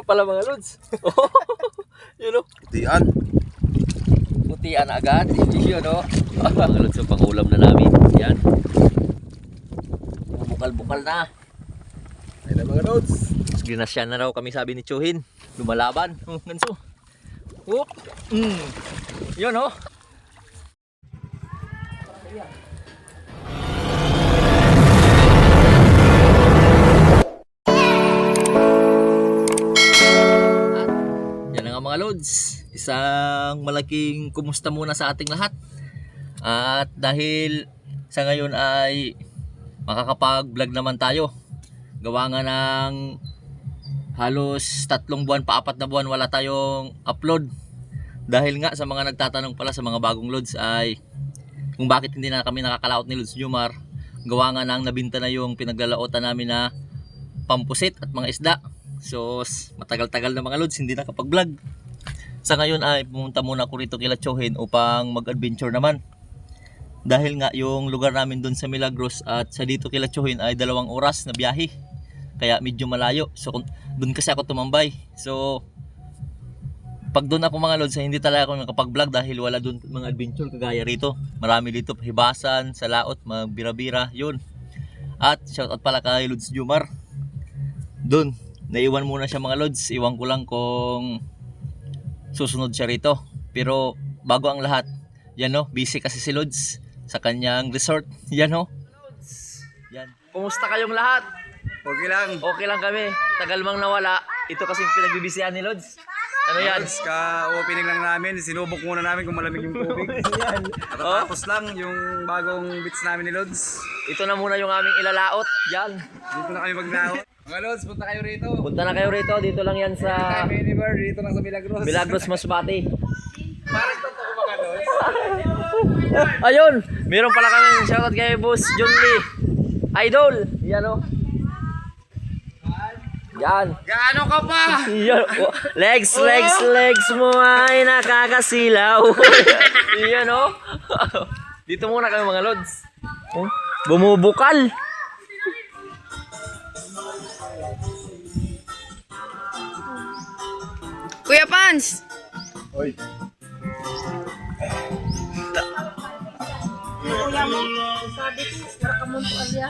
pala mga lods. Yun o. Putian. Putian agad. Yun o. Mga lods, so pangulam na namin. Yan. Bukal-bukal na. Ayun na mga lods. Ginasyan na raw kami, sabi ni Chuhin. Lumalaban. Ganso. Whoop. Yun o. Yan na nga mga lods. Isang malaking kumusta muna sa ating lahat. At dahil sa ngayon ay makakapag-vlog naman tayo. Gawa nga ng halos 3 buwan pa 4 na buwan wala tayong upload. Dahil nga sa mga nagtatanong pala sa mga bagong lods ay kung bakit hindi na kami nakakalaot ni Lods Jomar. Gawa nga nang nabinta na yung pinaglalaotan namin na pampusit at mga isda. So matagal-tagal na mga lods hindi nakapag-vlog. Sa ngayon ay pumunta muna ako rito kila Chuhin upang mag-adventure naman. Dahil nga yung lugar namin dun sa Milagros at sa dito kila Chuhin ay 2 oras na biyahe. Kaya medyo malayo. So dun kasi ako tumambay. So pag dun ako mga lods, hindi talaga ako nakapag-vlog dahil wala dun mga adventure kagaya rito. Marami dito pahibasan, sa laot, magbira-bira, yun. At shoutout pala kay Lods Jomar. Dun, naiwan muna siya mga lods. Iwan ko lang kung susunod siya rito. Pero bago ang lahat, yan no, busy kasi si Lods sa kanyang resort. Yan no. Yan. Kumusta kayong lahat? Okay lang. Okay lang kami. Tagal mang nawala. Ito kasing pinagbibisihan ni Lods. Ano yan? Ka-opening lang namin. Sinubok muna namin kung malamig yung tubig. Yan. Tapos lang yung bagong bits namin ni Lods. Ito na muna yung aming ilalaot. Yan. Dito na kami maglaot. Mga Lods, punta kayo rito. Punta na kayo rito. Dito lang yan sa Time anywhere, dito lang sa Milagros. Milagros Masbate. Parang totoo mga Lods. Ayun. Meron pala kami. Shoutout kay Boss John Lee. Idol. Yan o. Yan. Gaano ka pa? Yan. Legs mo ay nakakasilaw. Yan o. Dito muna kami mga lods. Oh, bumubukal. Kuya Pans! Oy. Kuya mo, sabi ko, para ka mong alya.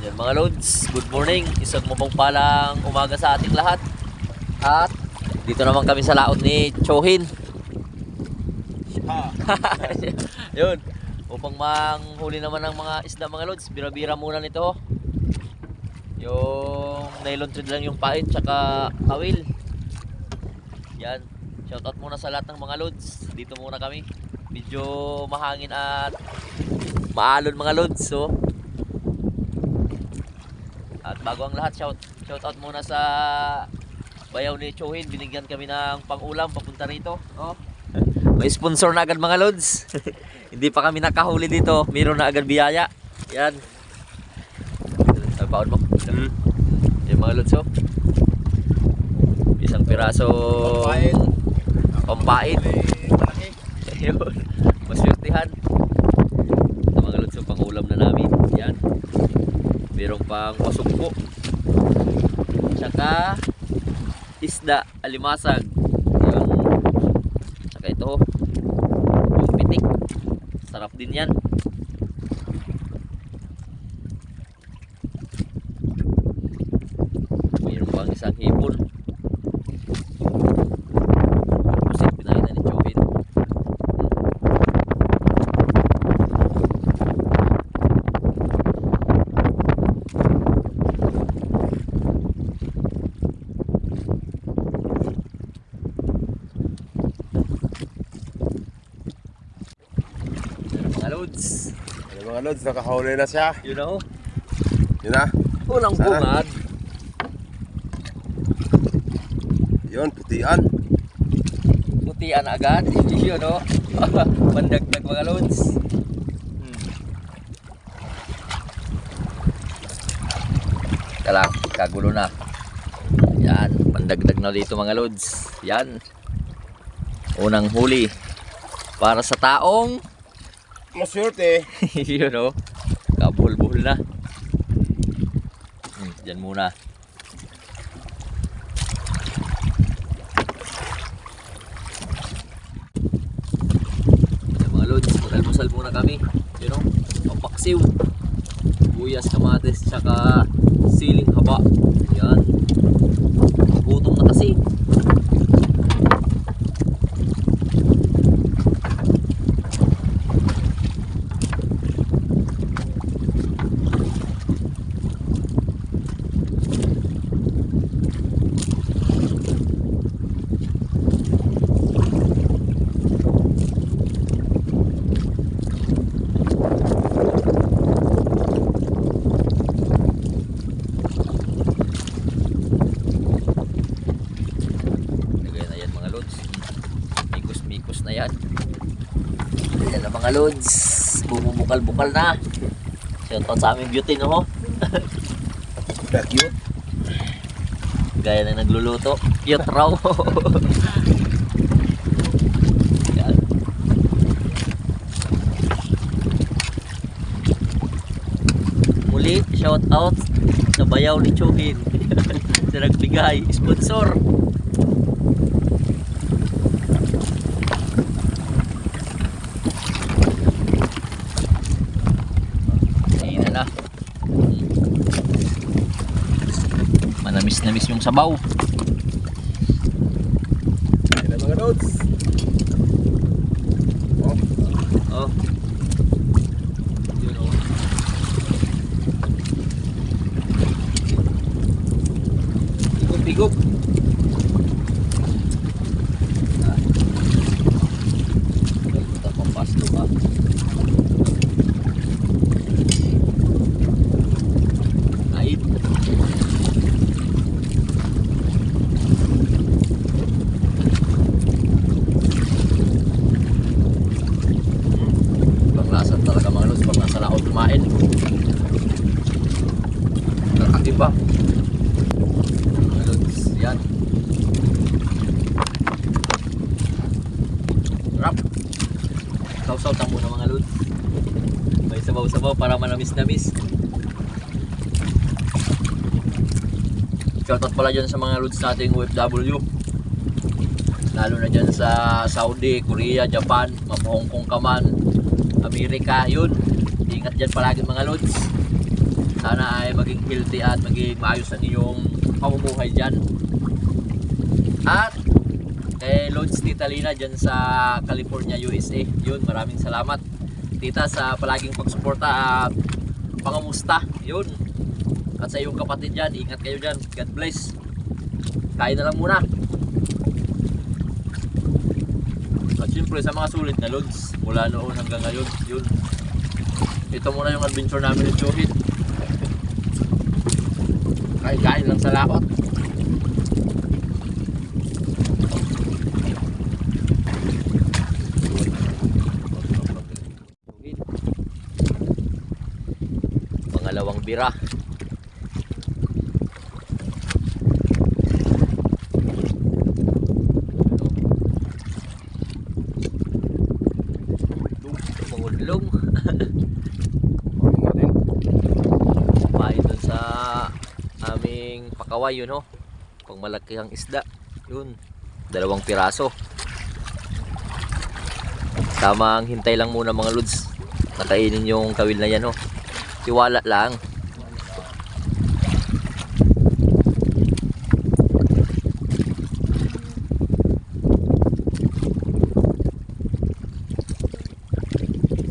Yan mga lods, good morning. Isang mapagpalang umaga sa ating lahat. At dito naman kami sa laot ni Chuhin. Yun, upang manghuli naman ng mga isda mga lods. Bira-bira muna nito. Yung nylon thread lang yung pait tsaka kawil. Yan, shoutout muna sa lahat ng mga lods. Dito muna kami. Medyo mahangin at maalon mga lods. So at bago ang lahat, shoutout muna sa bayaw ni Chuhin. Binigyan kami ng pang-ulam papunta rito. Oh. May sponsor na agad mga lods. Hindi pa kami nakahuli dito. Meron na agad biyaya. Yan. Baon mo. Yung mga lods oh. Isang piraso pampait. Ayun. Maswertihan. Mga lods oh, pang-ulam na namin. Yan. Merong pang pasugpo. Tsaka isda, alimasag. Yung tsaka ito yung pitik. Sarap din yan. Mayroon pang isang hipon. Pusit pinahin na ni Chuhin. Lods. Ano mga Lods, nakahuli na siya. You know? Yun na. Unang Sana. bungad. Yun, putian. Putian agad. Yun no? Pandagdag mga lods. Teka lang, kagulo na. Yan, pandagdag na dito mga lods. Yan. Unang huli. Para sa taong Maswerte. yun o. Kabul-buhol na. Diyan muna. Yan mga lods, mag-almusal muna kami. Yun o, pampaksiw. Buyas, kamatis, tsaka siling haba. Yan. Gutom na kasi. Mikos na yan. Yan ang mga lods. Bumubukal-bukal na. Shoutout sa aming beauty, no? Cute. Gaya na nagluluto. Cute raw. Yan. Muli, shoutout sa bayaw ni Chuhin. Sa nagbigay, sponsor. Manamis-namis yung sabaw. Ayan na mga lods. Oh. Yun oh. Higop-higop. Ito pampasto pa. Ait. Panglasan talaga mga lods pag nasa laot kumain. Nakakaiba. Mga lods, yan. Rap. Sausaw tamo na mga lods. May sabaw-sabaw para manamis-namis. Shoutout pala dyan sa mga lods nating OFW. Lalo na dyan sa Saudi, Korea, Japan, Hong Kong ka man, Amerika, yun. Ingat dyan palagi mga lods. Sana ay maging healthy at maging maayos ang iyong pamumuhay dyan. At kay Lods Tita Lina dyan sa California, USA. Yun, maraming salamat Tita sa palaging pagsuporta at pangamusta. Yun. At sa iyong kapatid dyan, ingat kayo dyan. God bless. Kain na lang muna. At syempre sa mga sulit na lods, mula noon hanggang ngayon, yun. Ito muna yung adventure namin ni Chuhin. Kain lang sa lakot. Pangalawang bira. Mangudlong. Pahay dun sa aming pakaway yun ho. Pang malakihang isda. Yun. 2 piraso. Tamang hintay lang muna mga lods. Nakainin yung kawil na yan ho. Tiwala lang.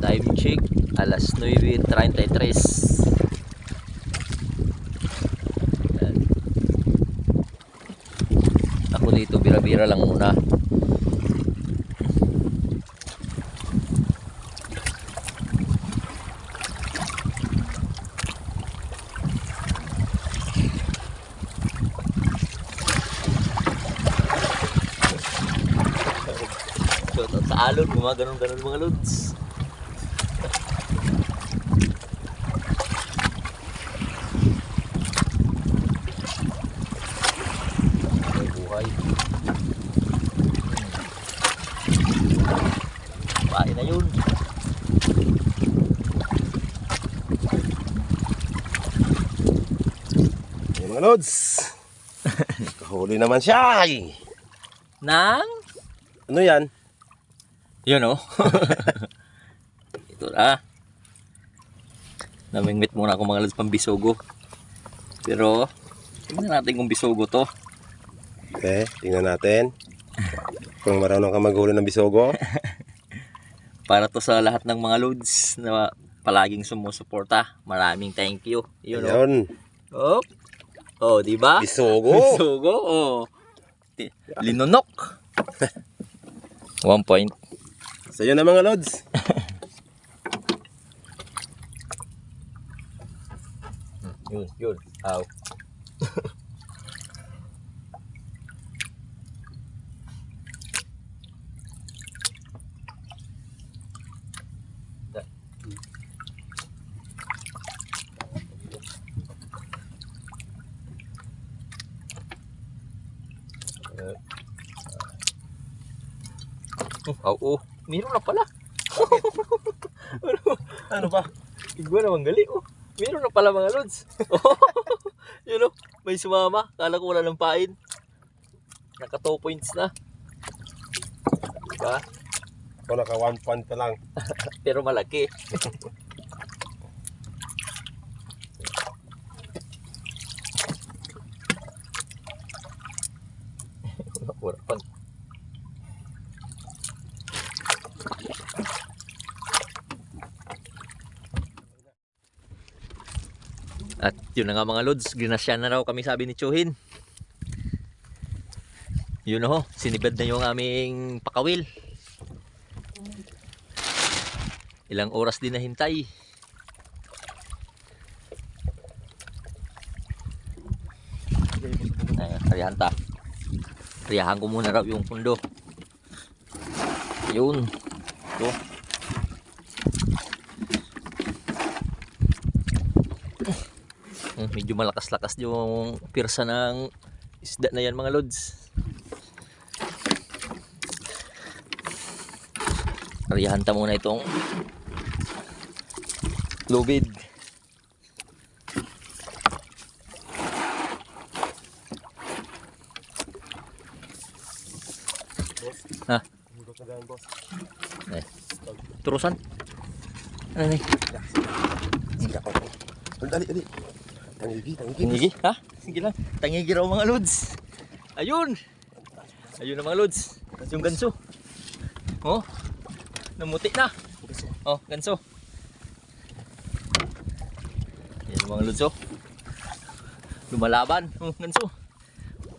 Time check alas 9:33. Ako dito bira-bira lang muna. Sa alon, gumaganon-ganon mga lods. Mga lods. Kahuli naman siya. Ay. Nang? Ano yan? Yun oh. Ito na. Namingwit muna ako mga lods pambisogo. Pero, tingnan natin kung bisogo to. Okay, tingnan natin. Kung marunong ka maghuli ng bisogo. Para to sa lahat ng mga loads na palaging sumusuporta. Maraming thank you. Yun oh. Ayun. Oh. Oh, di ba? Bisogo. Bisogo. Oh. Linunok. 1 point. Sa'yo na mga lods. Yun. Aw. Meron na pala. Ano ba? Igwa naman gali. Meron na pala mga lods. Yun o, may sumama. Kala ko wala ng pain. Naka 2 points na. Diba? Ako naka 1 point na lang. Pero malaki. Wala pa. At yun na nga mga lods, ginasya na raw kami sabi ni Chuhin. Yun ho, sinibad na yung aming pakawil. Ilang oras din na hintay. Ayan, tarihan ta. Tarihan ko muna raw yung pundo. Yun. Ito. Medyo malakas-lakas yung pirsa ng isda na yan mga lods. Tarihan ta muna itong lubid. Ha? Turusan? Ano ni? Dali. Tangigi. Tangigi? Ha? Sige lang. Tangigi raw mga lods. Ayun! Ayun na mga lods. Yung ganso. Oh. Namuti na. Oh, ganso. Yan mga lods oh. Lumalaban. Oh, ganso.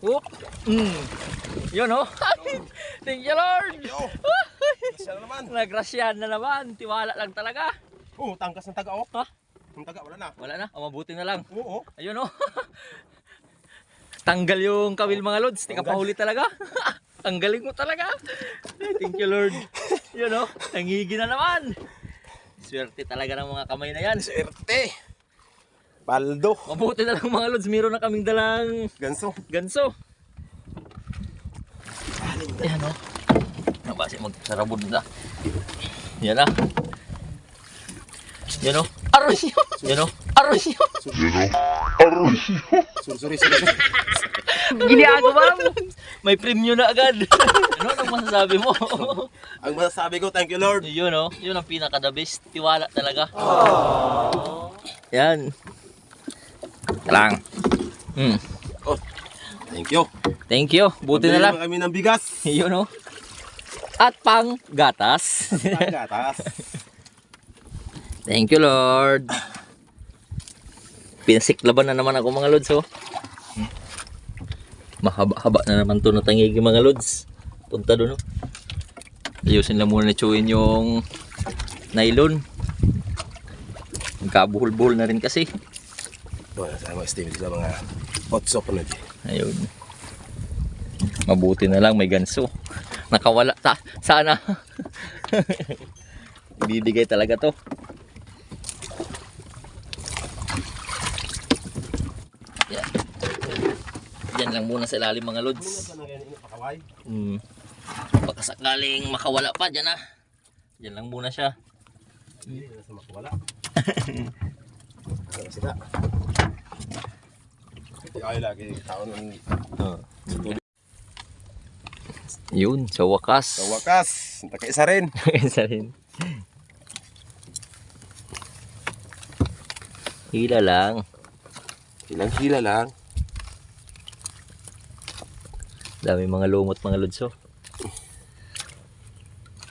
Oh. Yun oh. Thank you Lord. Siya na naman. Nagrasyan na naman. Tiwala lang talaga. Oh, tangkas ng taga oh. Ha? Yung taga wala na. Wala na. O, mabuti na lang. Oo. Ayun oh. Tanggal yung kawil mga lods. Di ka pahuli talaga. Ang galing mo talaga. Thank you Lord. Yun oh. Nangigi na naman. Swerte talaga ng mga kamay na yan. Swerte. Paldo. Mabuti na lang mga lods. Meron na kaming dalang Ganso. ganso. Yan oh. Nabasi magsarabod na. Yan na. Yan o. Aros yun. Yan o. Aros yun. Sorry. Ginagawa mo. May premyo na agad. Ano ang masasabi mo? Ang masasabi ko, thank you Lord. Yun o. Yun ang pinaka the best. Tiwala talaga. Yan. Lang. Oh, thank you. Thank you. Buti na lang. Pabili naman kami ng bigas. Yun o. At pang gatas. Panggatas. Thank you Lord. Pinasiklaban na naman ako mga lods oh. Mahaba-haba na naman to na tangigi mga lods. Punta doon oh. Ayusin lang muna ni Chuin yung nylon. Magkabuhol-buhol na rin kasi. Doon, sa mga steam sa mga hot soap na di. Ayun. Mabuti na lang may ganso. Nakawala ta. Sana. Bibigay talaga to. Yan. Yan lang muna sa ilalim mga lods. Baka sakaling makawala pa dyan ah. Yan lang muna siya. Hindi na sa makawala. Sila. Ay, lagi taon ng Yun, sa wakas. sa wakas. Nakaisa rin. Isa rin. Hila lang. Ilang hila lang. Dami mga lumot mga lodso.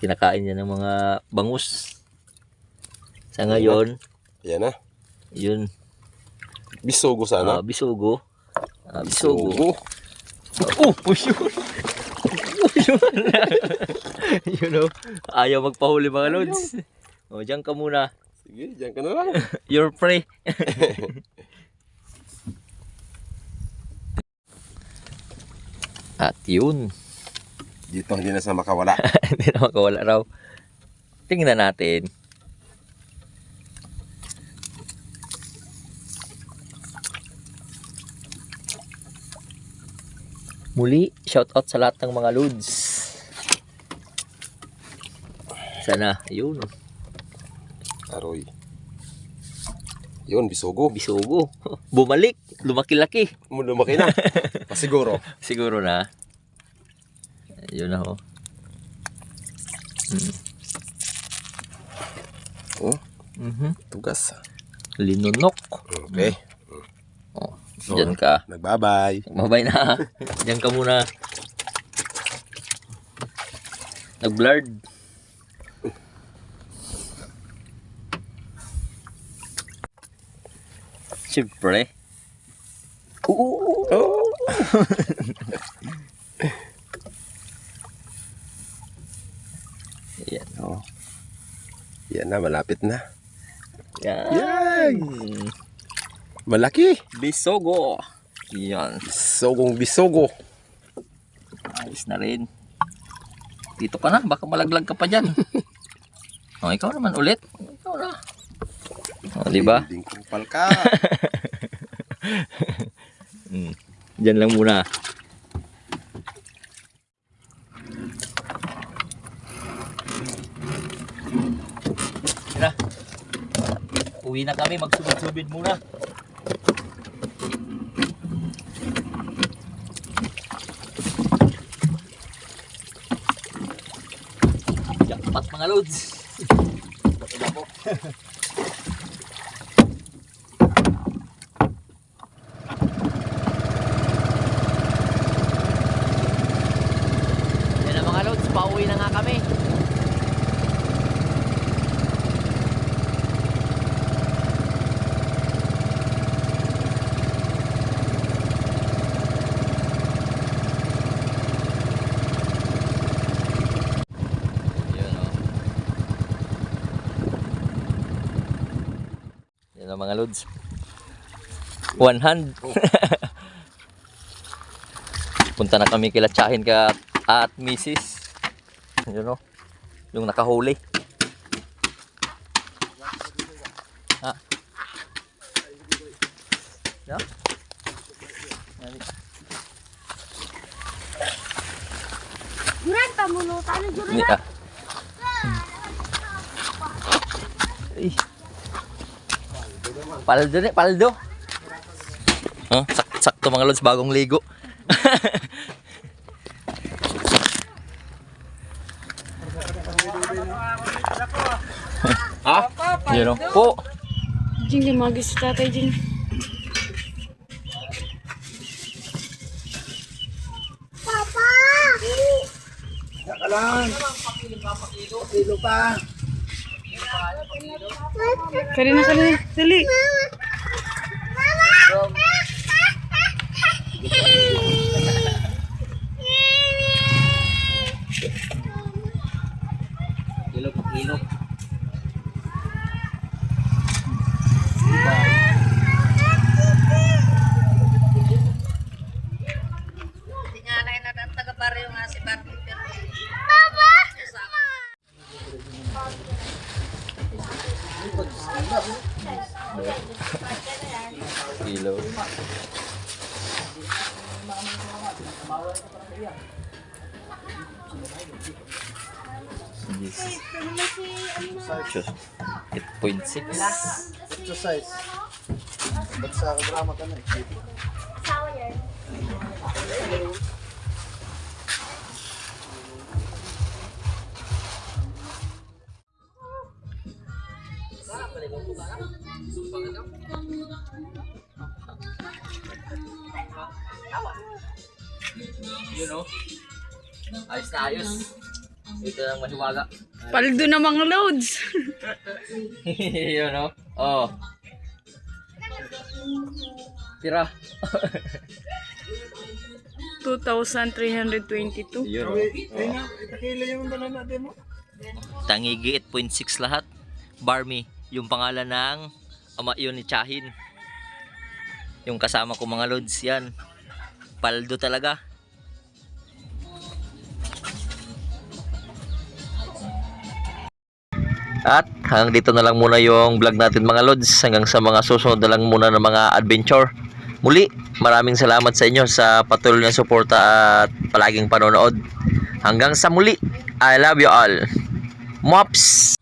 Kinakain niya ng mga bangus. Sa ngayon, Yan na. yun, Bisogo sana. bisugo. Bisugo. Bisogo. Yun. Yun. Yun o. Ayaw magpahuli mga lods. O, dyan ka muna. Sige, dyan ka na lang. You're free. At yun. Dito hindi na sa makawala. Hindi na makawala raw. Tingnan natin. Muli, shoutout sa lahat ng mga lods. Sana, yun. Aroy. Yun, bisogo. Bisugo. Bumalik. Lumaki-laki. Lumaki na. Pasiguro. Siguro na. Yun na ho. Oh, Mhm. tugas. Linunok. Okay. Oh, diyan ka. Nagbabay. Mabay na. Diyan ka muna. Nag-blurred. Siyempre. Oh. Yan. Oh. Yan na, malapit na. Yan. Malaki. Bisogo. Yan. Bisogong bisogo. Ayos na rin. Dito ka na. Baka malaglag ka pa dyan. O, ikaw naman ulit. Ikaw na. O, diba? Ding kupal ka. Diyan lang muna. Tara. Uwi na kami. Magsubid-subid muna. Jackpot mga loads. Yan na mga loads. Pauwi na nga kami. Yun o. Yan na mga loads. One hand. Punta na kami kila Tsahin ka at Mrs. Yun o. Yung nakahuli. Ha? No? Juran, pamulutan na juran. Ni Ay. Paldo ni, paldo. Oh, sakto mga lods, bagong ligo. Ha? Yun o. Po. Jing, limagis si tatay, Jing. Karina, Karina, dali. Kilo pa kilo. Kilo. Yes. 8.6. Exercise. Ba't sa grama ka na? Yun o. Ayos na ayos. Ito lang mahiwaga. Paldo na mga loads. Yun o. Oh. Tira. 2,322. Yun o. Tangigi 8.6 lahat. Barmy, yung pangalan ng ama yun ni Chahin. Yung kasama ko mga loads yan. Paldo talaga. At hanggang dito na lang muna yung vlog natin mga lods. Hanggang sa mga susunod na lang muna ng mga adventure. Muli, maraming salamat sa inyo sa patuloy na suporta at palaging panonood. Hanggang sa muli, I love you all. Mops!